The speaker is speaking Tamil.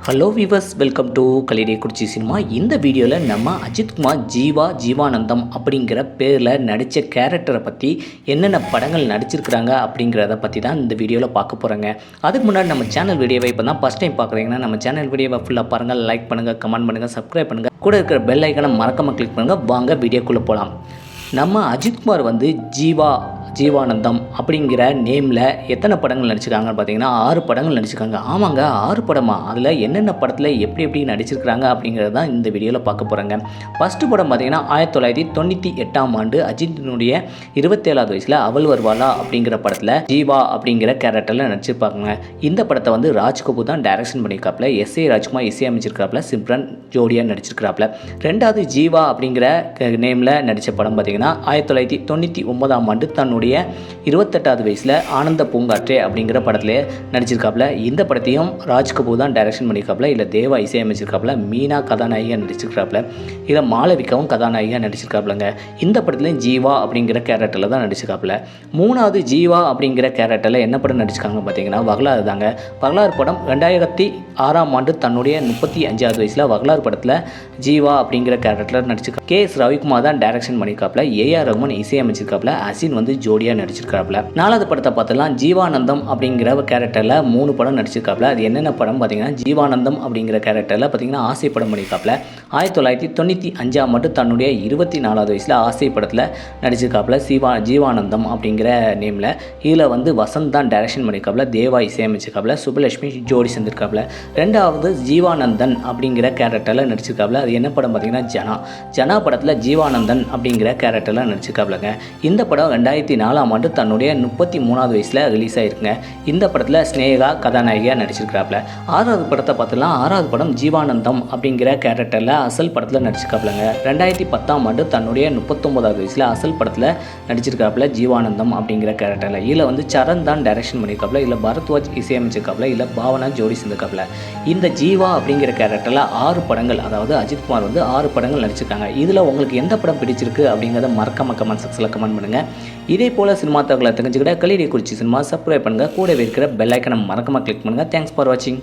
Hello viewers, welcome to Kallidaikurichi cinema. இந்த வீடியோவில் நம்ம அஜித்குமார் ஜீவானந்தம் அப்படிங்கிற பேரில் நடித்த கேரக்டரை பற்றி என்னென்ன படங்கள் நடிச்சிருக்கிறாங்க அப்படிங்கிறத பற்றி தான் இந்த வீடியோவில் பார்க்க போகிறோங்க. அதுக்கு முன்னாடி நம்ம சேனல் வீடியோவை இப்போ தான் ஃபஸ்ட் டைம் பார்க்குறீங்கன்னா நம்ம சேனல் வீடியோவை ஃபுல்லாக பாருங்கள், லைக் பண்ணுங்கள், கமெண்ட் பண்ணுங்கள், சப்ஸ்கிரைப் பண்ணுங்கள், கூட இருக்கிற பெல் ஐக்கனை மறக்காமல் கிளிக் பண்ணுங்கள். வாங்க வீடியோக்குள்ளே போகலாம். நம்ம அஜித்குமார் ஜீவானந்தம் அப்படிங்கிற நேமில் எத்தனை படங்கள் நடிச்சிருக்காங்கன்னு பார்த்தீங்கன்னா 6 படங்கள் நடிச்சிருக்காங்க. ஆமாங்க, 6 படமா? அதில் என்னென்ன படத்தில் எப்படி நடிச்சிருக்கிறாங்க அப்படிங்கிறது தான் இந்த வீடியோவில் பார்க்க போகிறேங்க. ஃபஸ்ட்டு படம் பார்த்தீங்கன்னா 1998ஆம் ஆண்டு அஜித்தினுடைய 27வது வயசில் அவள் வருவாளா அப்படிங்கிற படத்தில் ஜீவா அப்படிங்கிற கேரக்டரில் நடிச்சிருப்பாங்க. இந்த படத்தை வந்து ராஜ்கபூர் தான் டைரக்ஷன் பண்ணியிருக்காப்புல, எஸ்ஏ ராஜ்குமார் இசையமைச்சிருக்காப்புல, சிம்ரன் ஜோடியாக நடிச்சிருக்கிறாப்புல. ரெண்டாவது ஜீவா அப்படிங்கிற நேமில் நடித்த படம் பார்த்தீங்கன்னா 1999ஆம் ஆண்டு தன்னுடைய 28வது வயசில் ஆனந்த பூங்காற்றே அப்படிங்கிற படத்தில் நடிச்சிருக்காப்புல. இந்த படத்தையும் ராஜ்கபூர் தான் டைரக்ஷன் பண்ணியிருக்காப்புல, இல்லை தேவா இசையமைச்சிருக்காப்புல, மீனா கதாநாயகியாக நடிச்சிருக்காப்புல, இல்லை மாளவிகாவும் கதாநாயகியாக நடிச்சிருக்காப்புலங்க. இந்த படத்துலையும் ஜீவா அப்படிங்கிற கேரக்டரில் தான் நடிச்சிருக்காப்புல. மூணாவது ஜீவா அப்படிங்கிற கேரக்டரில் என்ன படம் நடிச்சிருக்காங்க பார்த்தீங்கன்னா வகலாறு தாங்க. வகலாறு படம் 2006ஆம் ஆண்டு தன்னுடைய 35வது வயசில் வகலாறு படத்தில் ஜீவா அப்படிங்கிற கேரக்டரில் நடிச்சிருக்காங்க. KS ரவிக்குமார் தான் டைரக்ஷன் பண்ணியிருக்காப்புல, AR ரகுமான் இசையமைச்சிருக்காப்புல, அசின் வந்து ஜோடியாக நடிச்சிருக்காப்புல. 4வது படத்தை பார்த்தலாம் ஜீவானந்தம் அப்படிங்கிற கேரக்டரில் 3 படம் நடிச்சிருக்காப்புல. அது என்னென்ன படம் பார்த்தீங்கன்னா ஜீவானந்தம் அப்படிங்கிற கேரக்டரில் பார்த்தீங்கன்னா ஆசை படம் பண்ணியிருக்காப்புல. 1995ஆம் ஆண்டு தன்னுடைய 24வது வயசில் ஆசை படத்தில் நடிச்சிருக்காப்புல ஜீவானந்தம் அப்படிங்கிற நேமில். இதில் வந்து வசந்த் தான் டைரக்ஷன் பண்ணியிருக்காப்புல, தேவா இசையமைச்சிருக்காப்புல, சுபலட்சுமி ஜோடி செஞ்சிருக்காப்புல. 2வது ஜீவானந்தன் அப்படிங்கிற கேரக்டரில் நடிச்சிருக்காப்புல. அது என்ன படம் பார்த்தீங்கன்னா ஜனா படத்தில் ஜீவானந்தன் அப்படிங்கிற கேரக்டரில் நடிச்சிருக்காப்புலங்க. இந்த படம் 2004ஆம் ஆண்டு தன்னுடைய 33வது வயசில் ரிலீஸ் ஆகிருக்குங்க. இந்த படத்தில் ஸ்னேகா கதாநாயகியாக நடிச்சிருக்கிறாப்புல. 6வது படத்தை பார்த்துலாம். 6வது படம் ஜீவானந்தம் அப்படிங்கிற கேரக்டரில் அசல் படத்தில் நடிச்சிருக்காப்புலங்க. 2010ஆம் ஆண்டு தன்னுடைய 39வது வயசில் அசல் படத்தில் நடிச்சிருக்காப்புல ஜீவானந்தம் அப்படிங்கிற கேரக்டரில். இதில் வந்து சரண் தான் டைரக்ஷன் பண்ணியிருக்காப்புல, இல்லை பரத்வாஜ் இசையமைச்சிருக்காப்புல, இல்லை பாவனா ஜோடி செஞ்சிருக்காப்புல. இந்த ஜீவா அப்படிங்கிற கேரக்டரில் 6 படங்கள், அதாவது அஜித்குமார் வந்து 6 படங்கள் நடிச்சிருக்காங்க. இதில் உங்களுக்கு எந்த படம் பிடிச்சிருக்கு அப்படிங்கிறத மறக்காம கமெண்ட் செக்ஷனில் கமெண்ட் பண்ணுங்கள். இதே போல் சினிமா தகவலை தெரிஞ்சுக்கிட்ட கலிடேக்குறிச்சி சினிமா சப்ஸ்கிரைப் பண்ணுங்கள், கூடவே இருக்கிற பெல் ஐக்கனை மறக்காம கிளிக் பண்ணுங்கள். தேங்க்ஸ் ஃபார் வாட்சிங்.